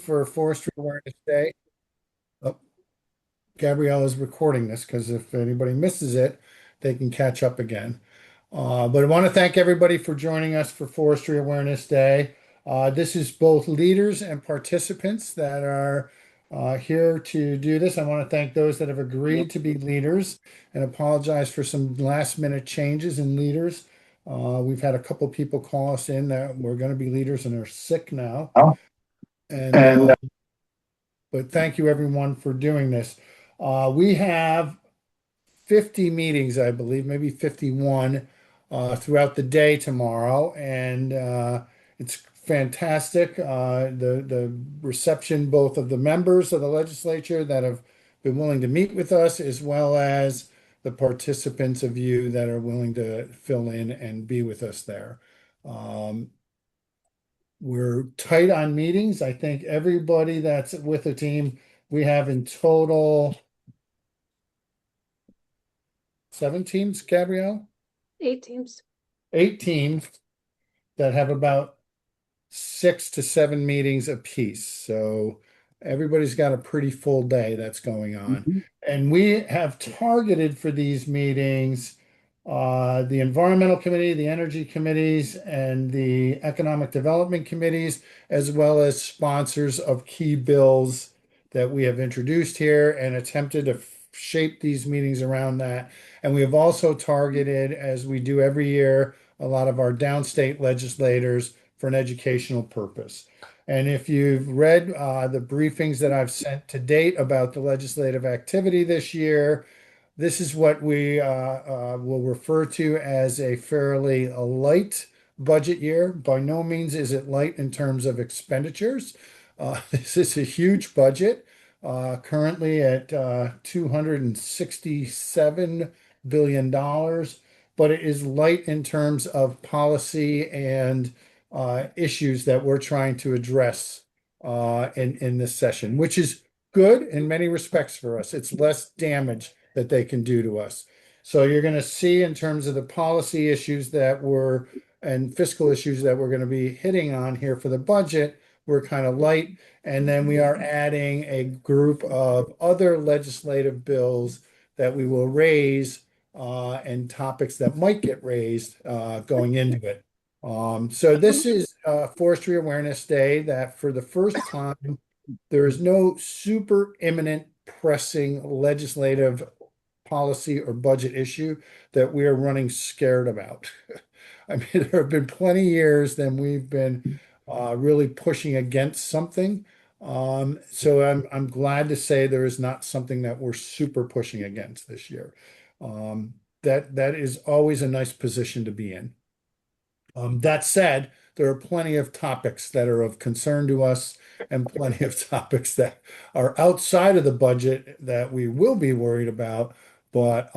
for Forestry Awareness Day. Oh, Gabrielle is recording this because if anybody misses it, they can catch up again. But I want to thank everybody for joining us for Forestry Awareness Day. This is both leaders and participants that are here to do this. I want to thank those that have agreed to be leaders and apologize for some last minute changes in leaders. We've had a couple people call us in that we're going to be leaders and are sick now. Oh, And and but thank you everyone for doing this. We have 50 meetings, I believe, maybe 51 throughout the day tomorrow, and it's fantastic. The reception both of the members of the legislature that have been willing to meet with us, as well as the participants of you that are willing to fill in and be with us there. Um, we're tight on meetings. I think everybody that's with the team, we have in total 7 teams, Gabrielle? 8 teams. 8 teams that have about 6 to 7 meetings apiece. So everybody's got a pretty full day that's going on. And we have targeted for these meetings the environmental committee, the energy committees, and the economic development committees, as well as sponsors of key bills that we have introduced here and attempted to shape these meetings around that. And we have also targeted, as we do every year, a lot of our downstate legislators for an educational purpose. And if you've read the briefings that I've sent to date about the legislative activity this year, this is what we will refer to as a fairly light budget year. By no means is it light in terms of expenditures. This is a huge budget, currently at $267 billion, but it is light in terms of policy and issues that we're trying to address in this session, which is good in many respects for us. It's less damage that they can do to us. So you're going to see in terms of the policy issues that we're and fiscal issues that we're going to be hitting on here for the budget, we're kind of light. And then we are adding a group of other legislative bills that we will raise and topics that might get raised going into it. So this is Forestry Awareness Day that for the first time, there is no super imminent pressing legislative policy or budget issue that we are running scared about. I mean, there have been plenty of years then we've been really pushing against something. So I'm glad to say there is not something that we're super pushing against this year. That is always a nice position to be in. That said, there are plenty of topics that are of concern to us and plenty of topics that are outside of the budget that we will be worried about, but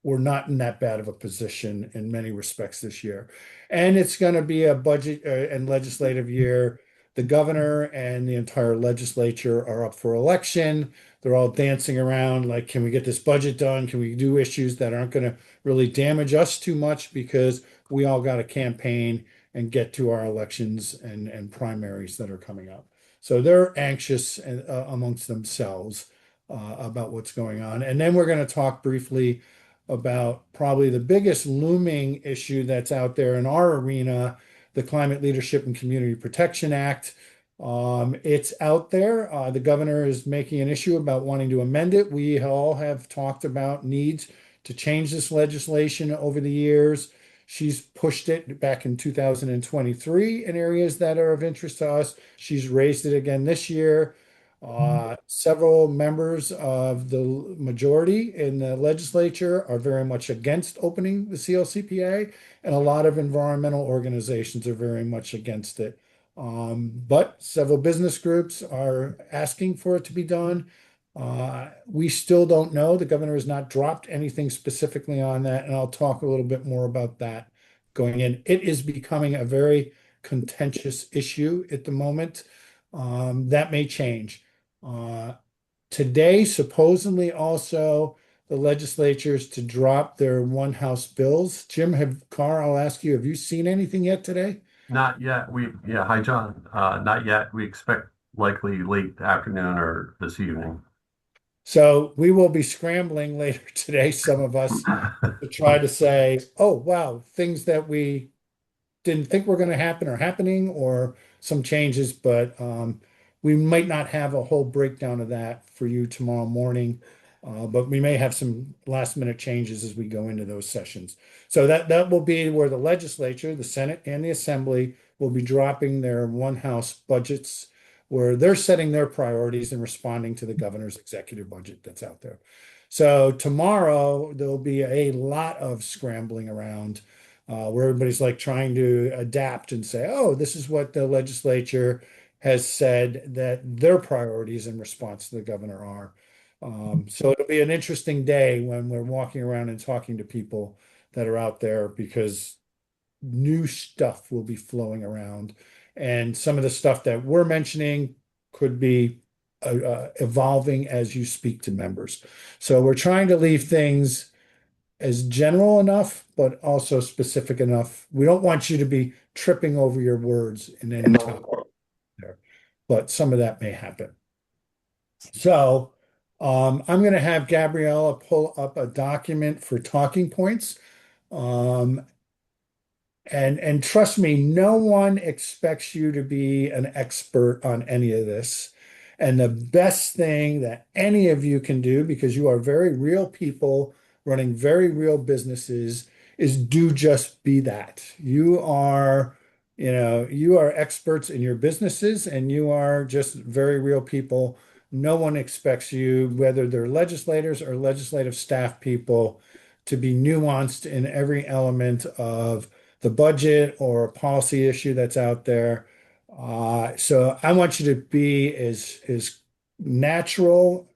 we're not in that bad of a position in many respects this year. And it's going to be a budget and legislative year. The governor and the entire legislature are up for election. They're all dancing around like, can we get this budget done? Can we do issues that aren't going to really damage us too much because we all got to campaign and get to our elections and primaries that are coming up. So they're anxious amongst themselves about what's going on. And then we're going to talk briefly about probably the biggest looming issue that's out there in our arena, the Climate Leadership and Community Protection Act. It's out there. The governor is making an issue about wanting to amend it. We all have talked about needs to change this legislation over the years. She's pushed it back in 2023 in areas that are of interest to us. She's raised it again this year. Several members of the majority in the legislature are very much against opening the CLCPA, and a lot of environmental organizations are very much against it. But several business groups are asking for it to be done. We still don't know. The governor has not dropped anything specifically on that, and I'll talk a little bit more about that going in. It is becoming a very contentious issue at the moment. That may change. Uh, Today, supposedly also the legislatures to drop their one house bills. Jim, Carr, I'll ask you, have you seen anything yet today? Not yet. Yeah, hi, John. Not yet. We expect likely late afternoon or this evening. So we will be scrambling later today, some of us, to try to say, oh, wow, things that we didn't think were going to happen are happening, or some changes, but we might not have a whole breakdown of that for you tomorrow morning. But we may have some last minute changes as we go into those sessions. So that will be where the legislature, the Senate, and the Assembly will be dropping their one house budgets, where they're setting their priorities and responding to the governor's executive budget that's out there. So tomorrow there'll be a lot of scrambling around, where everybody's like trying to adapt and say, oh, this is what the legislature has said that their priorities in response to the governor are. So it'll be an interesting day when we're walking around and talking to people that are out there, because new stuff will be flowing around. And some of the stuff that we're mentioning could be evolving as you speak to members. So we're trying to leave things as general enough, but also specific enough. We don't want you to be tripping over your words in any time there, but some of that may happen. So I'm going to have Gabriella pull up a document for talking points. Um, and trust me, no one expects you to be an expert on any of this. And the best thing that any of you can do, because you are very real people running very real businesses, is do just be that. You are experts in your businesses, and you are just very real people. No one expects you, whether they're legislators or legislative staff people, to be nuanced in every element of the budget or a policy issue that's out there. So I want you to be as natural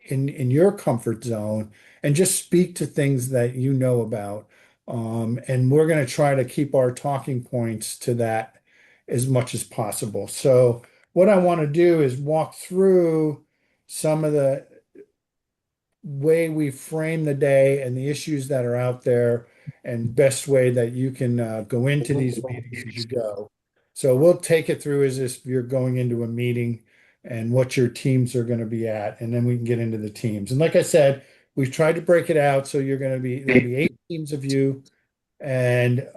in your comfort zone and just speak to things that you know about. And we're going to try to keep our talking points to that as much as possible. So what I want to do is walk through some of the way we frame the day and the issues that are out there, and best way that you can go into these meetings as you go. So we'll take it through as if you're going into a meeting and what your teams are going to be at, and then we can get into the teams. And like I said, we've tried to break it out. So there'll be 8 teams of you, and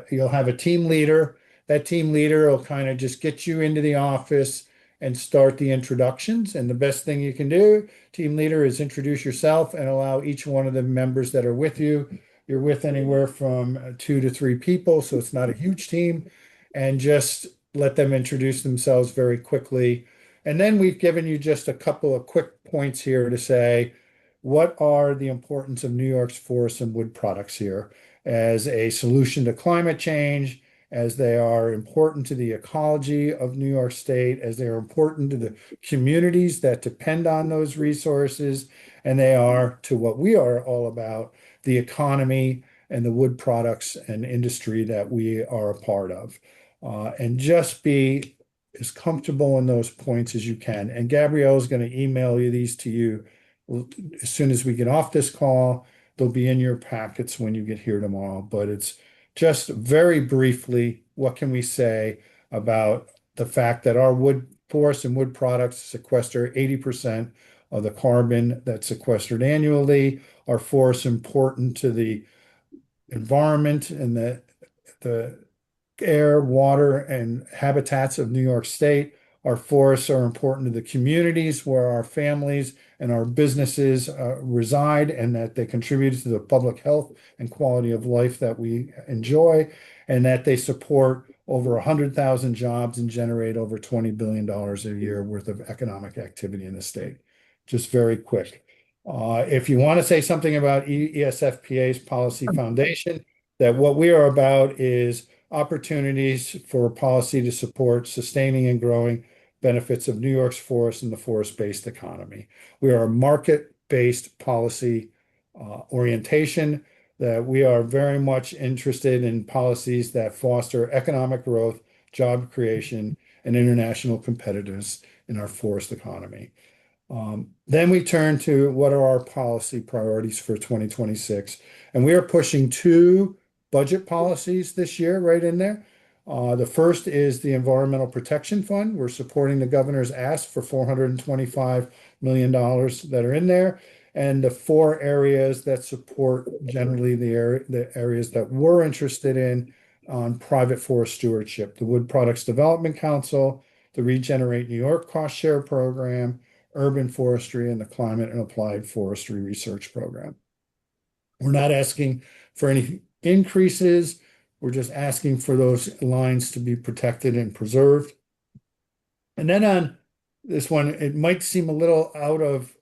you'll have a team leader. That team leader will kind of just get you into the office and start the introductions. And the best thing you can do, team leader, is introduce yourself and allow each one of the members that are with you. You're with anywhere from 2 to 3 people, so it's not a huge team, and just let them introduce themselves very quickly. And then we've given you just a couple of quick points here to say, what are the importance of New York's forest and wood products here as a solution to climate change, as they are important to the ecology of New York State, as they are important to the communities that depend on those resources, and they are to what we are all about, the economy and the wood products and industry that we are a part of. And just be as comfortable in those points as you can. And Gabrielle is going to email you these to you as soon as we get off this call. They'll be in your packets when you get here tomorrow. But it's just very briefly, what can we say about the fact that our wood forests and wood products sequester 80% of the carbon that's sequestered annually? Are forests important to the environment and the air, water, and habitats of New York State? Our forests are important to the communities where our families and our businesses reside, and that they contribute to the public health and quality of life that we enjoy, and that they support over 100,000 jobs and generate over $20 billion a year worth of economic activity in the state. Just very quick. If you want to say something about ESFPA's policy foundation, that what we are about is opportunities for policy to support sustaining and growing benefits of New York's forest and the forest-based economy. We are a market-based policy orientation, that we are very much interested in policies that foster economic growth, job creation, and international competitiveness in our forest economy. Then we turn to what are our policy priorities for 2026. And we are pushing 2 budget policies this year right in there. The first is the Environmental Protection Fund. We're supporting the governor's ask for $425 million that are in there. And the four areas that support generally the areas that we're interested in on private forest stewardship, the Wood Products Development Council, the Regenerate New York Cost Share Program, urban forestry, and the Climate and Applied Forestry Research Program. We're not asking for any increases. We're just asking for those lines to be protected and preserved. And then on this one, it might seem a little out of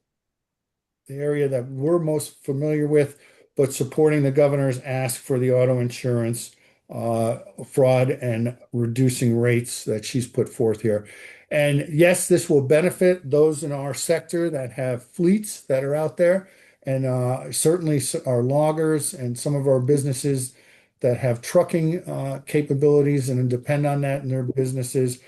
the area that we're most familiar with, but supporting the governor's ask for the auto insurance fraud and reducing rates that she's put forth here. And yes, this will benefit those in our sector that have fleets that are out there, and certainly our loggers and some of our businesses that have trucking capabilities and depend on that in their businesses.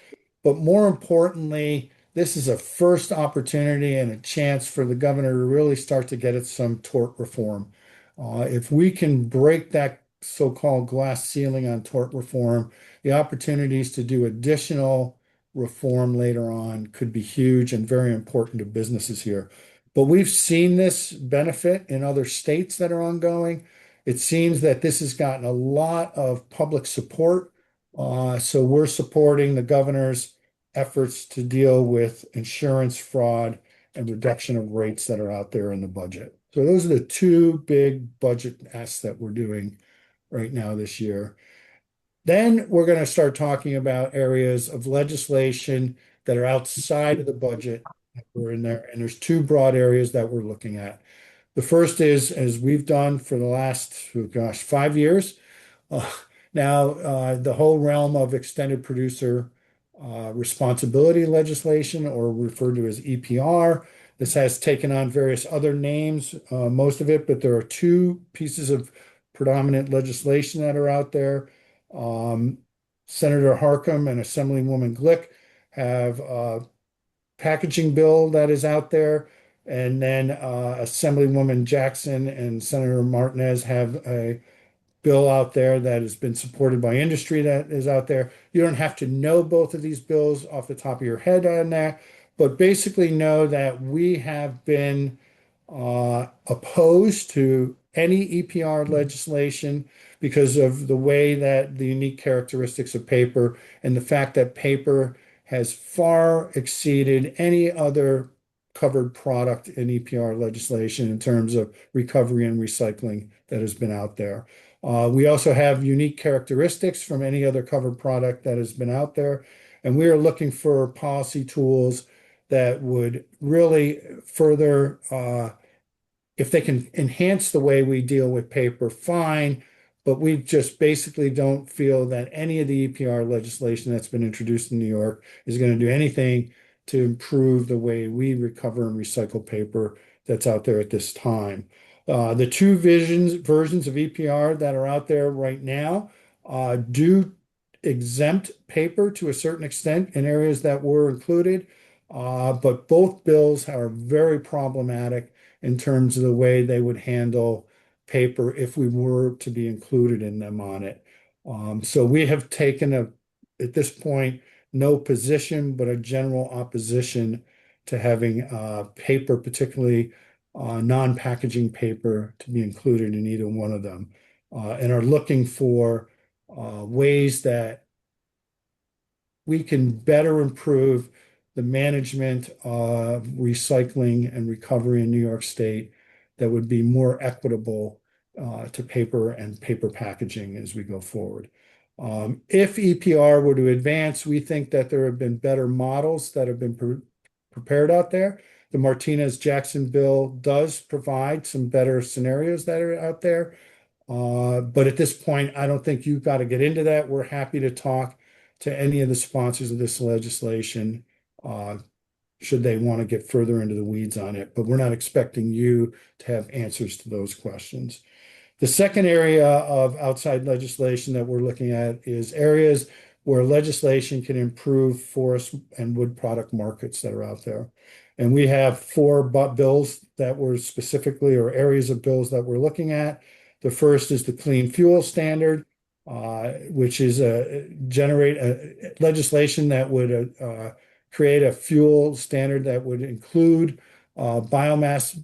But more importantly, this is a first opportunity and a chance for the governor to really start to get at some tort reform. If we can break that so-called glass ceiling on tort reform, the opportunities to do additional reform later on could be huge and very important to businesses here. But we've seen this benefit in other states that are ongoing. It seems that this has gotten a lot of public support. So we're supporting the governor's efforts to deal with insurance fraud and reduction of rates that are out there in the budget. So those are the two big budget asks that we're doing right now this year. Then we're going to start talking about areas of legislation that are outside of the budget that we're in there. And there's two broad areas that we're looking at. The first is, as we've done for the last, oh gosh, 5 years, uh, now the whole realm of extended producer responsibility legislation, or referred to as EPR. This has taken on various other names, most of it, but there are two pieces of predominant legislation that are out there. Um, Senator Harcum and Assemblywoman Glick have a packaging bill that is out there. And then Assemblywoman Jackson and Senator Martinez have a bill out there that has been supported by industry that is out there. You don't have to know both of these bills off the top of your head on that, but basically know that we have been opposed to any EPR legislation because of the way that the unique characteristics of paper and the fact that paper has far exceeded any other covered product in EPR legislation in terms of recovery and recycling that has been out there. We also have unique characteristics from any other covered product that has been out there. And we are looking for policy tools that would really further, if they can enhance the way we deal with paper, fine. But we just basically don't feel that any of the EPR legislation that's been introduced in New York is going to do anything to improve the way we recover and recycle paper that's out there at this time. The two versions of EPR that are out there right now do exempt paper to a certain extent in areas that were included, but both bills are very problematic in terms of the way they would handle paper if we were to be included in them on it. So we have taken at this point, no position, but a general opposition to having paper, particularly non-packaging paper, to be included in either one of them, and are looking for ways that we can better improve the management of recycling and recovery in New York State that would be more equitable to paper and paper packaging as we go forward. If EPR were to advance, we think that there have been better models that have been prepared out there. The Martinez-Jackson bill does provide some better scenarios that are out there. But at this point, I don't think you've got to get into that. We're happy to talk to any of the sponsors of this legislation, should they want to get further into the weeds on it. But we're not expecting you to have answers to those questions. The second area of outside legislation that we're looking at is areas where legislation can improve forest and wood product markets that are out there. And we have four bills that were specifically, or areas of bills that we're looking at. The first is the clean fuel standard. which is generate legislation that would create a fuel standard that would include biomass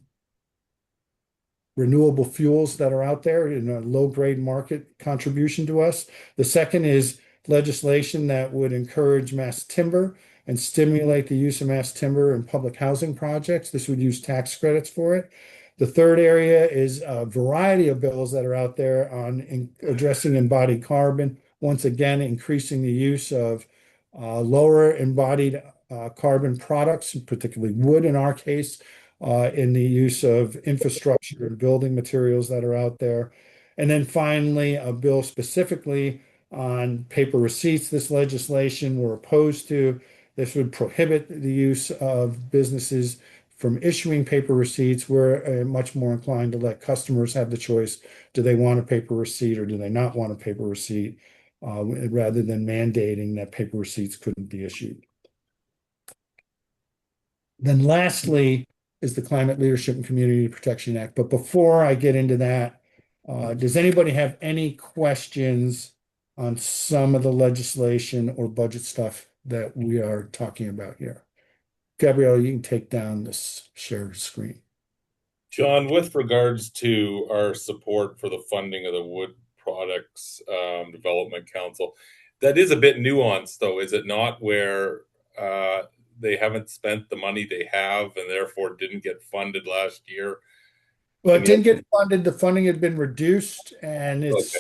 renewable fuels that are out there in a low-grade market contribution to us. The second is legislation that would encourage mass timber and stimulate the use of mass timber in public housing projects. This would use tax credits for it. The third area is a variety of bills that are out there on addressing embodied carbon. Once again, increasing the use of lower embodied carbon products, particularly wood in our case, in the use of infrastructure and building materials that are out there. And then finally, a bill specifically on paper receipts. This legislation we're opposed to. This would prohibit the use of businesses from issuing paper receipts. We're much more inclined to let customers have the choice. Do they want a paper receipt or do they not want a paper receipt, rather than mandating that paper receipts couldn't be issued. Then lastly is the Climate Leadership and Community Protection Act. But before I get into that, does anybody have any questions on some of the legislation or budget stuff that we are talking about here? Gabrielle, you can take down this shared screen. John, with regards to our support for the funding of the Wood Products Development Council, that is a bit nuanced, though, is it not? Where they haven't spent the money they have and therefore didn't get funded last year. Well, it didn't get funded. The funding had been reduced, and it's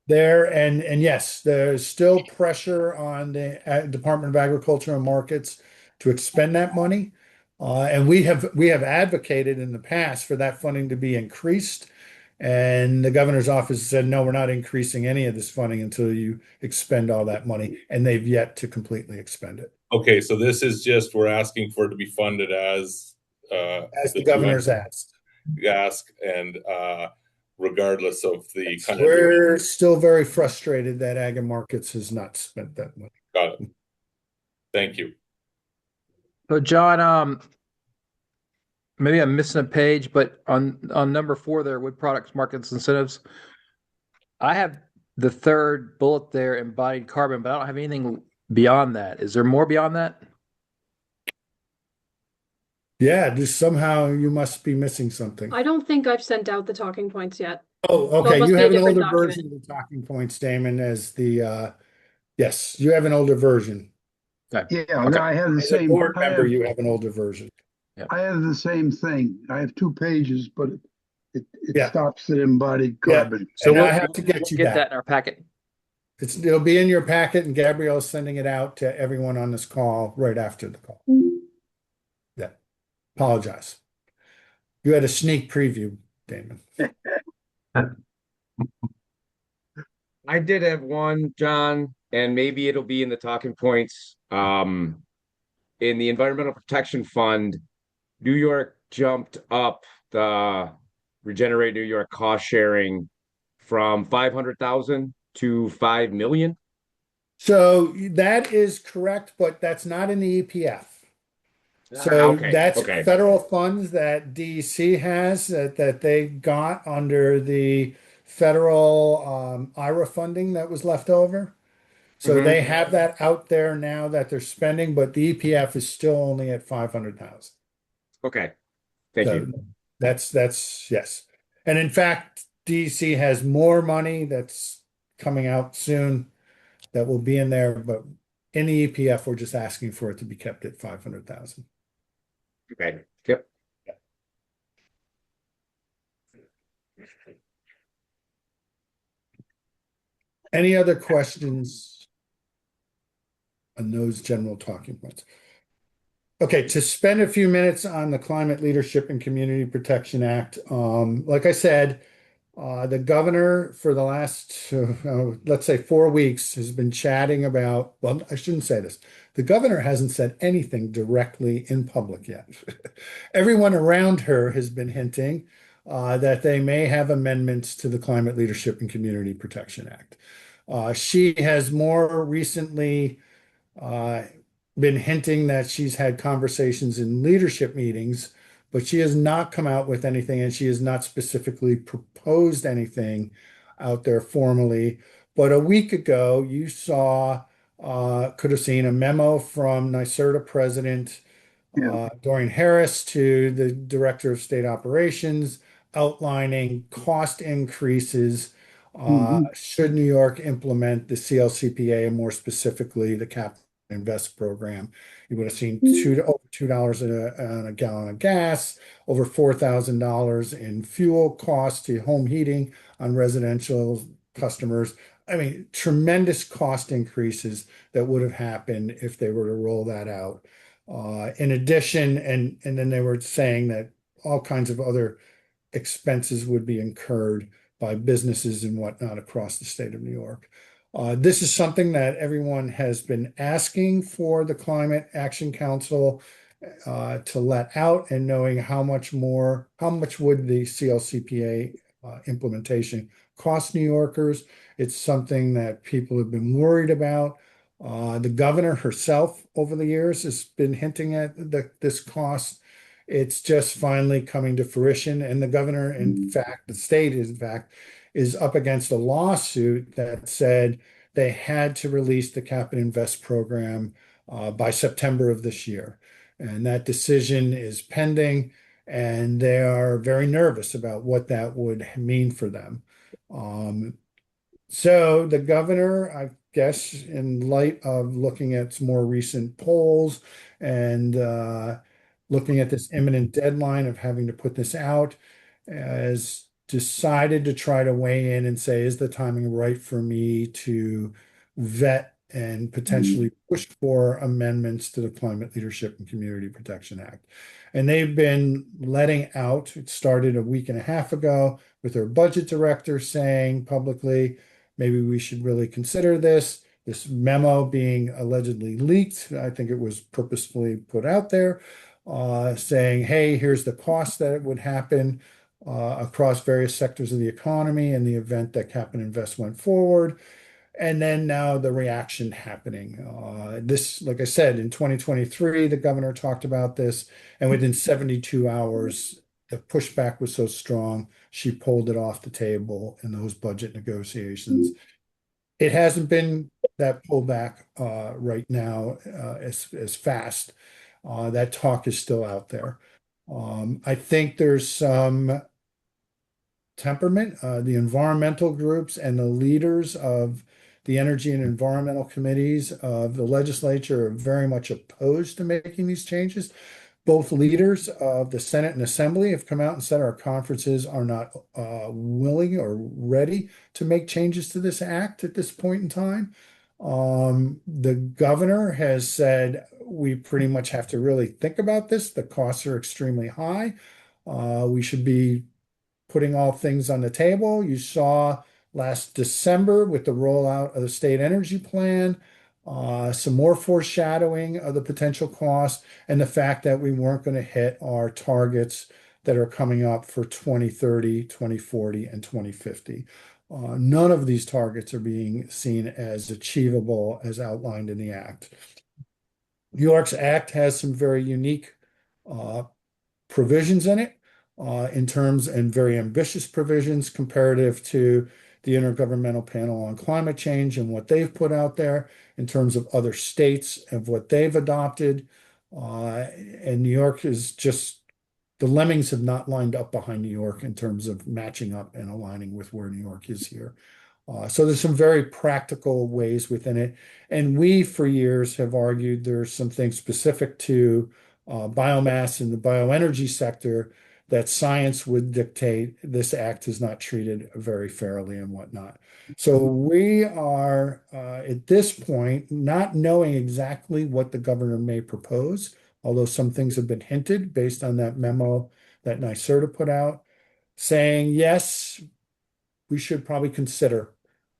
there. And yes, there's still pressure on the Department of Agriculture and Markets to expend that money. And we have advocated in the past for that funding to be increased. And the governor's office said, no, we're not increasing any of this funding until you expend all that money. And they've yet to completely expend it. Okay, so this is just, we're asking for it to be funded as the governor's asked. And regardless of the kind of. We're still very frustrated that Ag and Markets has not spent that money. Got it. Thank you. So John, maybe I'm missing a page, but on number 4 there, wood products, markets, incentives, I have the third bullet there, embodied carbon, but I don't have anything beyond that. Is there more beyond that? Yeah, just somehow you must be missing something. I don't think I've sent out the talking points yet. Oh, So it okay. must You be a have an different older document. version of the talking points, Damon, as the yes, you have an older version. Okay. Yeah, Okay. I have the As a same. board I member, have, you have an older version. I have the same thing. I have 2 pages, but it Yeah. stops at embodied Yeah. carbon. So And I have to get you get that. that in our packet. It'll be in your packet, and Gabrielle's sending it out to everyone on this call right after the call. Yeah. Apologize. You had a sneak preview, Damon. I did have one, John, and maybe it'll be in the talking points. In the Environmental Protection Fund, New York jumped up the Regenerate New York cost sharing from 500,000 to 5 million. So that is correct, but that's not in the EPF. So Okay, that's okay. federal funds that DEC has that they got under the federal IRA funding that was left over. So they have that out there now that they're spending, but the EPF is still only at 500,000. Okay, thank you. That's yes. And in fact, DEC has more money that's coming out soon that will be in there, but in the EPF, we're just asking for it to be kept at 500,000. Okay, yep. Any other questions on those general talking points? Okay, to spend a few minutes on the Climate Leadership and Community Protection Act, like I said, the governor for the last, let's say 4 weeks has been chatting about, well, I shouldn't say this. The governor hasn't said anything directly in public yet. Everyone around her has been hinting that they may have amendments to the Climate Leadership and Community Protection Act. She has more recently been hinting that she's had conversations in leadership meetings, but she has not come out with anything, and she has not specifically proposed anything out there formally. But a week ago, you could have seen a memo from NYSERDA President Yeah. Dorian Harris to the Director of State Operations outlining cost increases Mhm. should New York implement the CLCPA and more specifically the Cap and Invest program. You would have seen over $2 on a gallon of gas, over $4,000 in fuel costs to home heating on residential customers. I mean, tremendous cost increases that would have happened if they were to roll that out. In addition, and then they were saying that all kinds of other expenses would be incurred by businesses and whatnot across the state of New York. This is something that everyone has been asking for the Climate Action Council to let out, and knowing how much would the CLCPA implementation cost New Yorkers. It's something that people have been worried about. The governor herself over the years has been hinting at this cost. It's just finally coming to fruition. And the governor, in fact, the state, in fact, is up against a lawsuit that said they had to release the Cap and Invest program by September of this year. And that decision is pending, and they are very nervous about what that would mean for them. So the governor, I guess, in light of looking at some more recent polls and looking at this imminent deadline of having to put this out, has decided to try to weigh in and say, is the timing right for me to vet and potentially push for amendments to the Climate Leadership and Community Protection Act? And they've been letting out, it started a week and a half ago with their budget director saying publicly, maybe we should really consider this. This memo being allegedly leaked, I think it was purposefully put out there, saying, hey, here's the cost that it would happen across various sectors of the economy in the event that Cap and Invest went forward. And then now the reaction happening. This, like I said, in 2023, the governor talked about this, and within 72 hours, the pushback was so strong, she pulled it off the table in those budget negotiations. It hasn't been that pullback right now as fast. That talk is still out there. I think there's some temperament. The environmental groups and the leaders of the energy and environmental committees of the legislature are very much opposed to making these changes. Both leaders of the Senate and Assembly have come out and said our conferences are not willing or ready to make changes to this act at this point in time. The governor has said we pretty much have to really think about this. The costs are extremely high. We should be putting all things on the table. You saw last December with the rollout of the state energy plan, some more foreshadowing of the potential costs and the fact that we weren't going to hit our targets that are coming up for 2030, 2040, and 2050. None of these targets are being seen as achievable as outlined in the act. New York's act has some very unique provisions in it in terms, and very ambitious provisions comparative to the Intergovernmental Panel on Climate Change and what they've put out there in terms of other states and what they've adopted. And New York is just, the lemmings have not lined up behind New York in terms of matching up and aligning with where New York is here. So there's some very practical ways within it. And we, for years, have argued there's some things specific to biomass in the bioenergy sector that science would dictate this act is not treated very fairly and whatnot. So we are at this point not knowing exactly what the governor may propose, although some things have been hinted based on that memo that NYSERDA put out, saying, yes, we should probably consider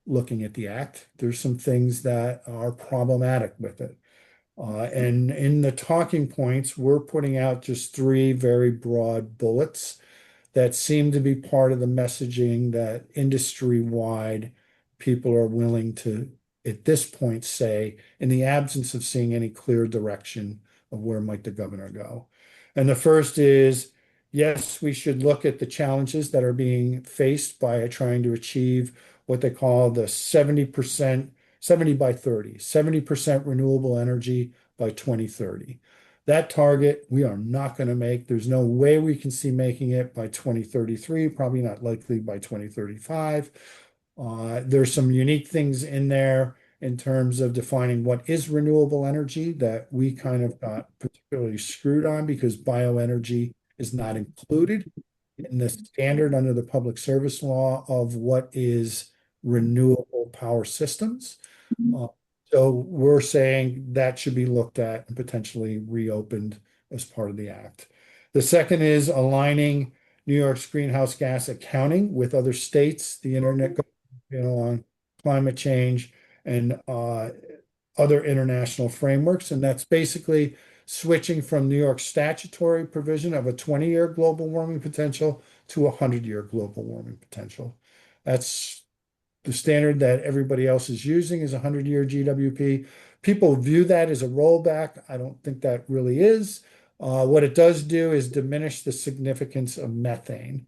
looking at the act. There's some things that are problematic with it. And in the talking points, we're putting out just three very broad bullets that seem to be part of the messaging that industry-wide people are willing to, at this point, say, in the absence of seeing any clear direction of where might the governor go. And the first is, yes, we should look at the challenges that are being faced by trying to achieve what they call the 70%, 70 by 30, 70% renewable energy by 2030. That target we are not going to make. There's no way we can see making it by 2033, probably not likely by 2035. There's some unique things in there in terms of defining what is renewable energy that we kind of got particularly screwed on because bioenergy is not included in the standard under the public service law of what is renewable power systems. Uh, so we're saying that should be looked at and potentially reopened as part of the act. The second is aligning New York's greenhouse gas accounting with other states, the internet, on climate change and other international frameworks. And that's basically switching from New York's statutory provision of a 20-year global warming potential to a 100-year global warming potential. That's the standard that everybody else is using is a 100-year GWP. People view that as a rollback. I don't think that really is. What it does do is diminish the significance of methane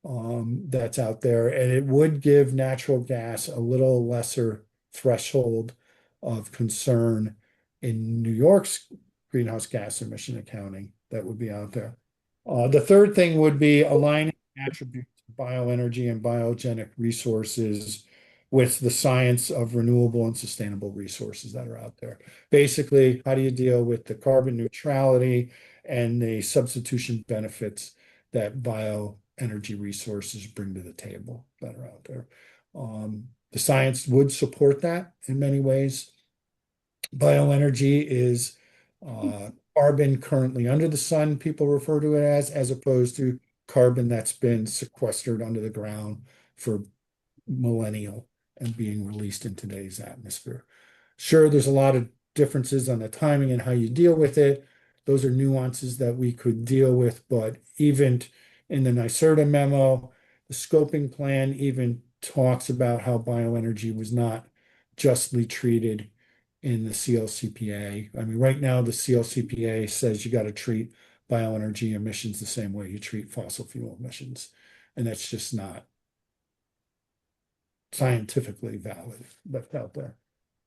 that's out there, and it would give natural gas a little lesser threshold of concern in New York's greenhouse gas emission accounting that would be out there. The third thing would be aligning attributes of bioenergy and biogenic resources with the science of renewable and sustainable resources that are out there. Basically, how do you deal with the carbon neutrality and the substitution benefits that bioenergy resources bring to the table that are out there? The science would support that in many ways. Bioenergy is carbon currently under the sun, people refer to it as opposed to carbon that's been sequestered under the ground for millennial and being released in today's atmosphere. Sure, there's a lot of differences on the timing and how you deal with it. Those are nuances that we could deal with, but even in the NYSERDA memo, the scoping plan even talks about how bioenergy was not justly treated in the CLCPA. I mean, right now the CLCPA says you got to treat bioenergy emissions the same way you treat fossil fuel emissions, and that's just not scientifically valid that's out there.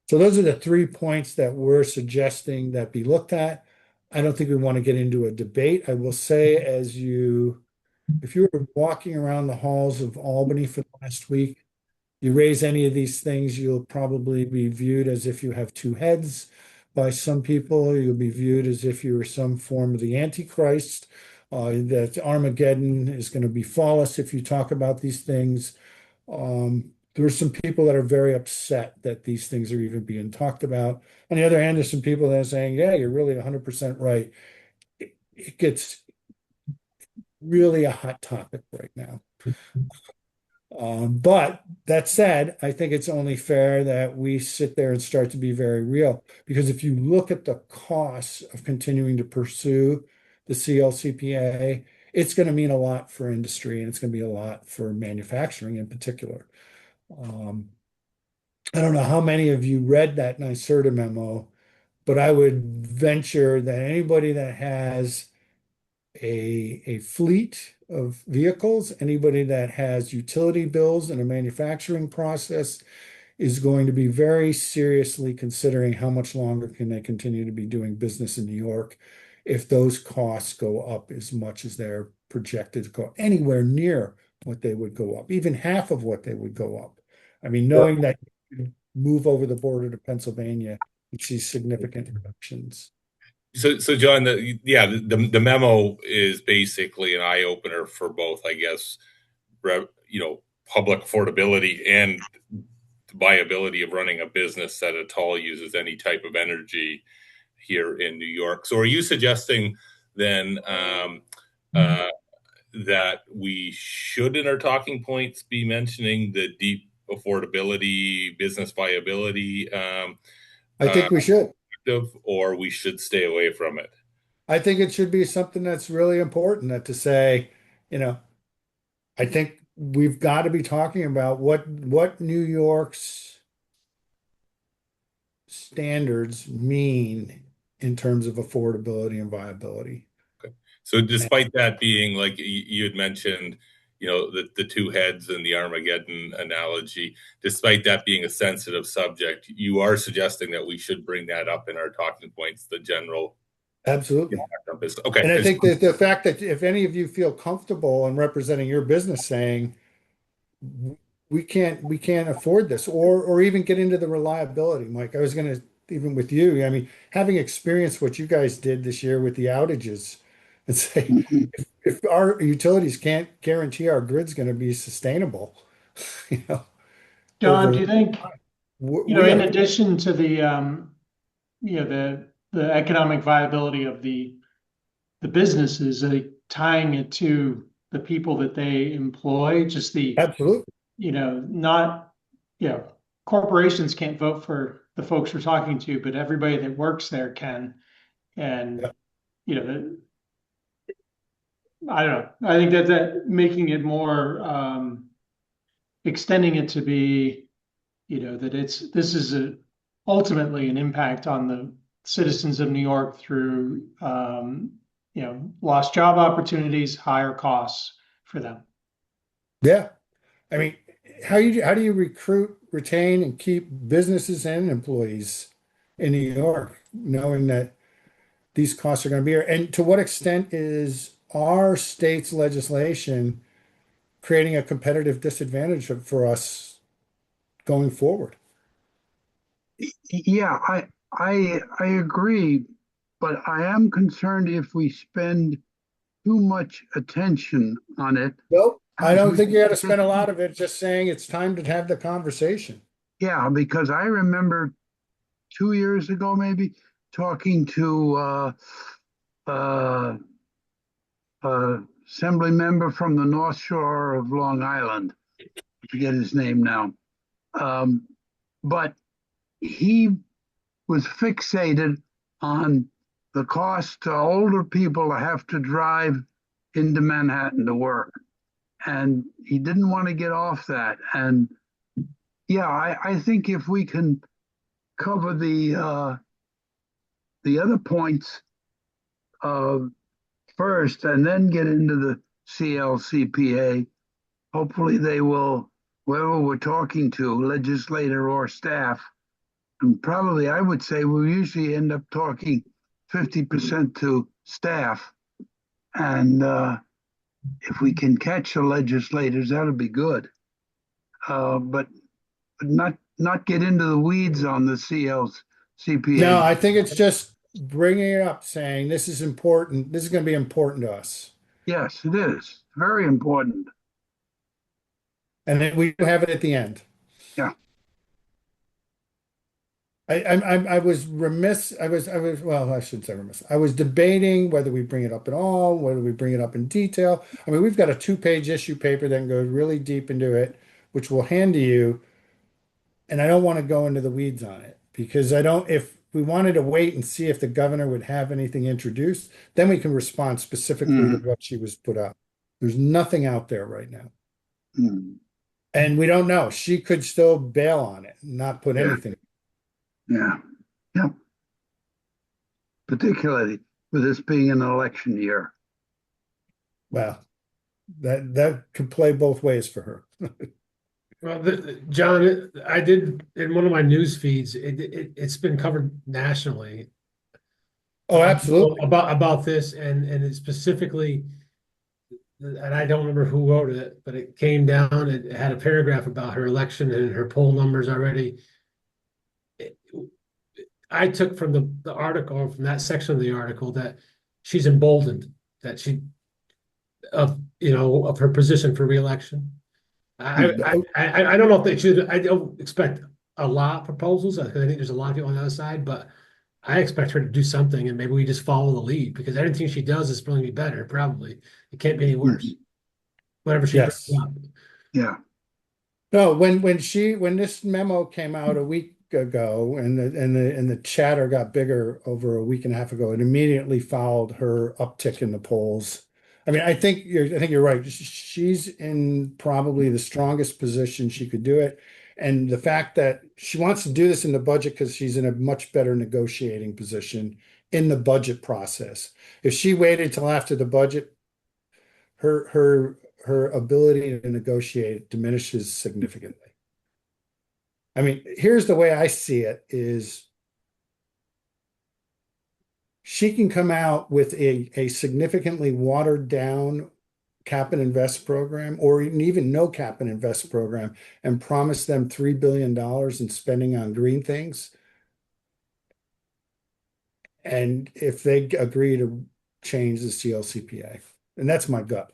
So those are the 3 points that we're suggesting that be looked at. I don't think we want to get into a debate. I will say, if you were walking around the halls of Albany for the last week, you raise any of these things, you'll probably be viewed as if you have two heads by some people. You'll be viewed as if you were some form of the Antichrist, that Armageddon is going to befall us if you talk about these things. There are some people that are very upset that these things are even being talked about. On the other hand, there's some people that are saying, yeah, you're really 100% right. It gets really a hot topic right now. But that said, I think it's only fair that we sit there and start to be very real. Because if you look at the costs of continuing to pursue the CLCPA, it's going to mean a lot for industry and it's going to be a lot for manufacturing in particular. I don't know how many of you read that NYSERDA memo, but I would venture that anybody that has a fleet of vehicles, anybody that has utility bills and a manufacturing process is going to be very seriously considering how much longer can they continue to be doing business in New York if those costs go up as much as they're projected to go anywhere near what they would go up, even half of what they would go up. I mean, knowing that you move over the border to Pennsylvania, you see significant reductions. So John, the memo is basically an eye opener for both, I guess, public affordability and the viability of running a business that at all uses any type of energy here in New York. So, are you suggesting then that we should, in our talking points, be mentioning the deep affordability, business viability? I think we should. Or we should stay away from it? I think it should be something that's really important that to say, you know, I think we've got to be talking about what New York's standards mean in terms of affordability and viability. Okay. So despite that being, like you had mentioned, the two heads and the Armageddon analogy, despite that being a sensitive subject, you are suggesting that we should bring that up in our talking points, the general. Absolutely. Okay. And I think that the fact that if any of you feel comfortable in representing your business saying we can't afford this, or even get into the reliability, Mike. I was going to, even with you, I mean, having experienced what you guys did this year with the outages, and say if our utilities can't guarantee our grid's going to be sustainable, you know, John, over do you think, we in have, addition to the, the economic viability of the businesses, tying it to the people that they employ, just the, absolutely, not, corporations can't vote for the folks we're talking to, but everybody that works there can. And, yeah. I don't know. I think that making it more, extending it to be, that this is ultimately an impact on the citizens of New York through, lost job opportunities, higher costs for them. Yeah. I mean, how do you recruit, retain, and keep businesses and employees in New York, knowing that these costs are going to be here? And to what extent is our state's legislation creating a competitive disadvantage for us going forward? Yeah, I agree, but I am concerned if we spend too much attention on it. Nope. I as don't we think you got to spend a get- lot of it just saying it's time to have the conversation. Yeah, because I remember 2 years ago, maybe talking to uh, assembly member from the North Shore of Long Island. I forget his name now. But he was fixated on the cost to older people to have to drive into Manhattan to work. And he didn't want to get off that. And yeah, I think if we can cover the other points first and then get into the CLCPA, hopefully they will, whoever we're talking to, legislator or staff, and probably I would say we usually end up talking 50% to staff. And if we can catch the legislators, that'll be good. But not get into the weeds on the CLCPA. No, I think it's just bringing it up, saying this is important. This is going to be important to us. Yes, it is very important. And then we have it at the end. Yeah. I was remiss. Well, I shouldn't say remiss. I was debating whether we bring it up at all, whether we bring it up in detail. I mean, we've got a 2-page issue paper that goes really deep into it, which we'll hand to you. And I don't want to go into the weeds on it because if we wanted to wait and see if the governor would have anything introduced, then we can respond specifically to what she was put up. There's nothing out there right now. Mm. And we don't know. She could still bail on it, not put anything. Yeah. Yeah. Particularly with this being an election year. Well, that could play both ways for her. Well, John, I did in one of my news feeds. It's been covered nationally. Oh, absolutely. About this, and it specifically, and I don't remember who wrote it, but it came down. It had a paragraph about her election and her poll numbers already. I took from the article, from that section of the article, that she's emboldened, that she of her position for reelection. I don't know if they should. I don't expect a lot of proposals because I think there's a lot of people on the other side, but I expect her to do something, and maybe we just follow the lead because anything she does is going to be better. Probably it can't be any worse. Whatever she Yes. brings up. Yeah. No, when this memo came out a week ago and the chatter got bigger over a week and a half ago, it immediately followed her uptick in the polls. I mean, I think you're right. She's in probably the strongest position she could do it. And the fact that she wants to do this in the budget because she's in a much better negotiating position in the budget process. If she waited till after the budget, her her ability to negotiate diminishes significantly. I mean, here's the way I see it is she can come out with a significantly watered down cap and invest program, or even no cap and invest program, and promise them $3 billion in spending on green things. And if they agree to change the CLCPA, and that's my gut,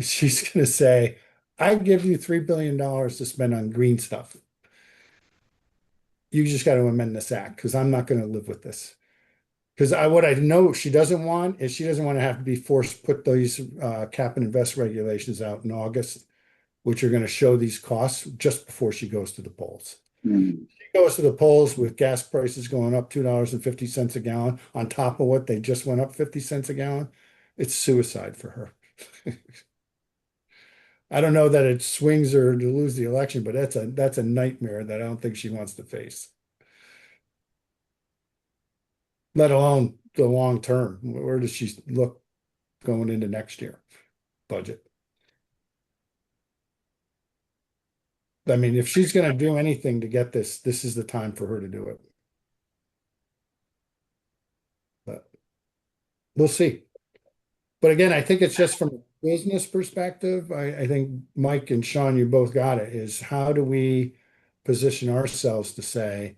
she's going to say, I give you $3 billion to spend on green stuff. You just got to amend this act because I'm not going to live with this. Because what I know she doesn't want is she doesn't want to have to be forced to put these cap and invest regulations out in August, which are going to show these costs just before she goes to the polls. Mm. She goes to the polls with gas prices going up $2.50 a gallon on top of what they just went up 50 cents a gallon. It's suicide for her. I don't know that it swings her to lose the election, but that's a nightmare that I don't think she wants to face. Let alone the long term. Where does she look going into next year budget? I mean, if she's going to do anything to get this, this is the time for her to do it. But we'll see. But again, I think it's just from a business perspective. I think Mike and Sean, you both got it, is how do we position ourselves to say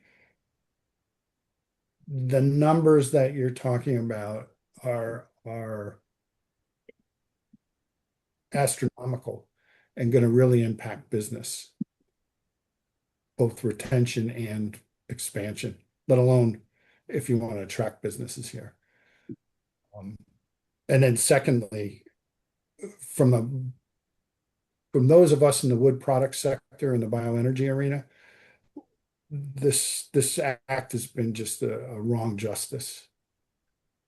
the numbers that you're talking about are astronomical and going to really impact business, both retention and expansion, let alone if you want to attract businesses here. And then secondly, from those of us in the wood product sector and the bioenergy arena, this act has been just a wrong justice.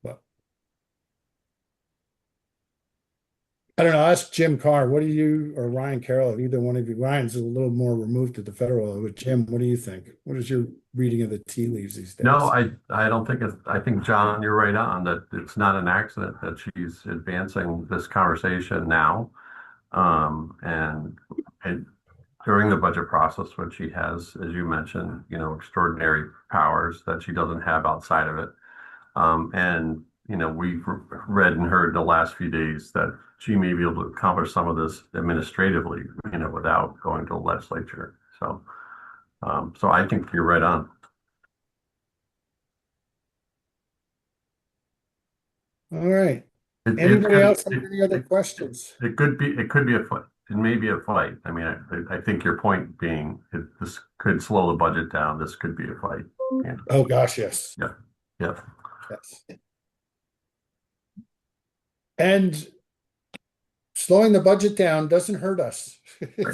But I don't know. Ask Jim Carr. What do you, or Ryan Carroll, either one of you? Ryan's a little more removed to the federal level. But Jim, what do you think? What is your reading of the tea leaves these days? No, I don't think I think, John, you're right on that it's not an accident that she's advancing this conversation now. And during the budget process, when she has, as you mentioned, extraordinary powers that she doesn't have outside of it. And we've read and heard the last few days that she may be able to accomplish some of this administratively, without going to the legislature. So I think you're right on. All right. It Anybody could- else have it- any other it- questions? It could be a fight. It may be a fight. I mean, I think your point being this could slow the budget down. This could be a fight. Yeah. Oh gosh, yes. Yeah. Yeah. Yes. And slowing the budget down doesn't hurt us.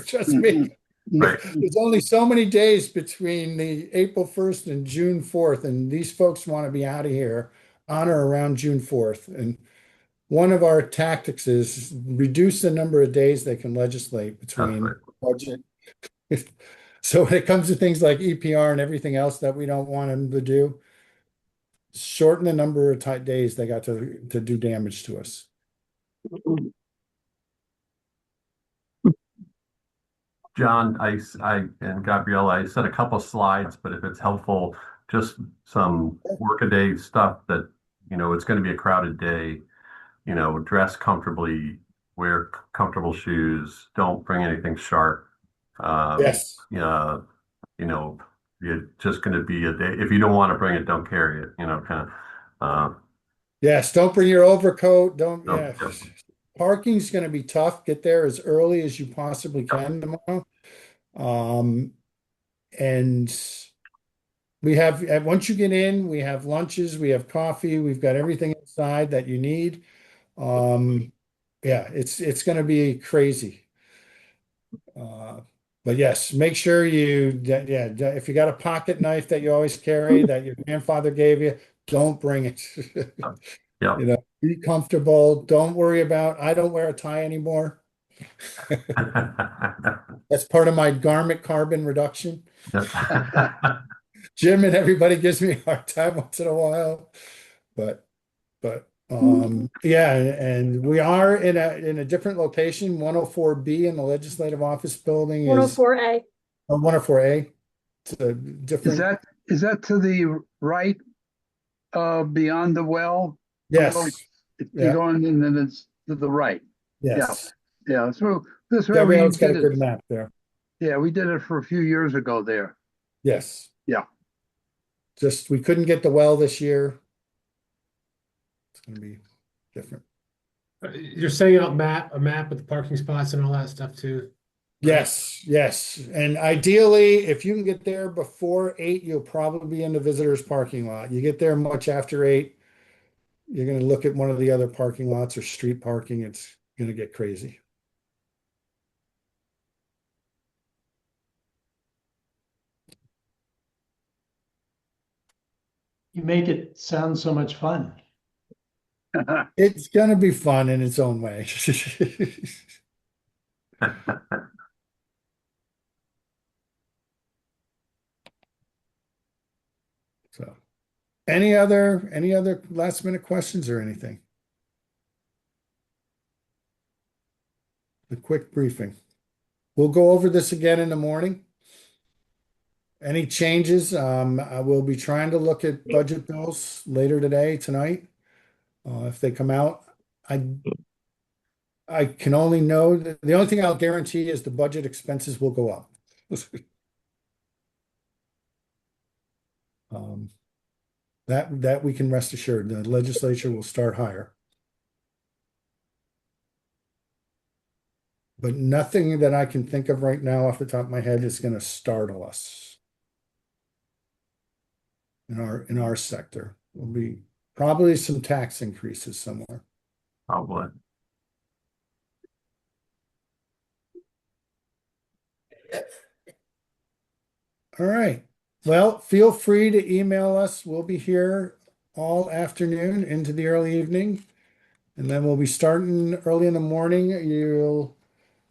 Trust me. Right. There's only so many days between the April 1st and June 4th, and these folks want to be out of here on or around June 4th. And one of our tactics is reduce the number of days they can legislate between That's budget. So when it comes to things like EPR and everything else that we don't want them to do, shorten the number of tight days they got to do damage to us. John, and Gabriella, I said a couple slides, but if it's helpful, just some workaday stuff that, it's going to be a crowded day, dress comfortably, wear comfortable shoes, don't bring anything sharp. Yes. It's just going to be a day. If you don't want to bring it, don't carry it, kind of. Yes, don't bring your overcoat. Don't, No, yeah. yep. Parking's going to be tough. Get there as early as you possibly can tomorrow. And we have, once you get in, we have lunches, we have coffee, we've got everything inside that you need. Yeah, it's going to be crazy. But yes, make sure if you got a pocket knife that you always carry that your grandfather gave you, don't bring it. Yeah. Be comfortable. Don't worry about, I don't wear a tie anymore. That's part of my garment carbon reduction. Jim and everybody gives me a hard time once in a while, but Yeah, and we are in a different location. 104B in the Legislative Office Building is 104A. 104A. It's a Is different. that to the right, beyond the well? Yes. If you're Yeah. going in, then it's to the right. Yeah, Yes. yeah. So that's where we Gabrielle's got a did it. good map there. Yeah, we did it for a few years ago there. Yes. Yeah. Just we couldn't get the well this year. It's going to be different. You're sending out a map with the parking spots and all that stuff too. Yes, yes. And ideally, if you can get there before 8, you'll probably be in the visitors parking lot. You get there much after 8, you're going to look at one of the other parking lots or street parking. It's going to get crazy. You make it sound so much fun. It's going to be fun in its own way. So, any other last minute questions or anything? A quick briefing. We'll go over this again in the morning. Any changes? I will be trying to look at budget bills later today, tonight. If they come out, I can only know that the only thing I'll guarantee is the budget expenses will go up. That we can rest assured, the legislature will start higher. But nothing that I can think of right now off the top of my head is going to startle us in our sector. Will be probably some tax increases somewhere. Probably. All right. Well, feel free to email us. We'll be here all afternoon into the early evening. And then we'll be starting early in the morning. You'll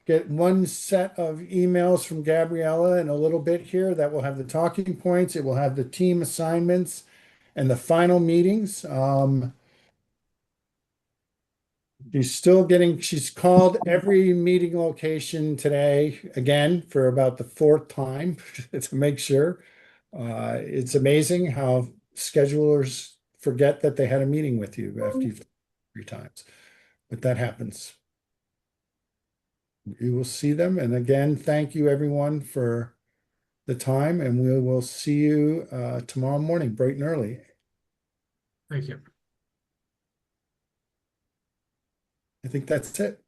get one set of emails from Gabriella in a little bit here that will have the talking points. It will have the team assignments and the final meetings. She's called every meeting location today again for about the 4th time to make sure. It's amazing how schedulers forget that they had a meeting with you after you've 3 times, but that happens. You will see them. And again, thank you everyone for the time, and we will see you tomorrow morning, bright and early. Thank you. I think that's it.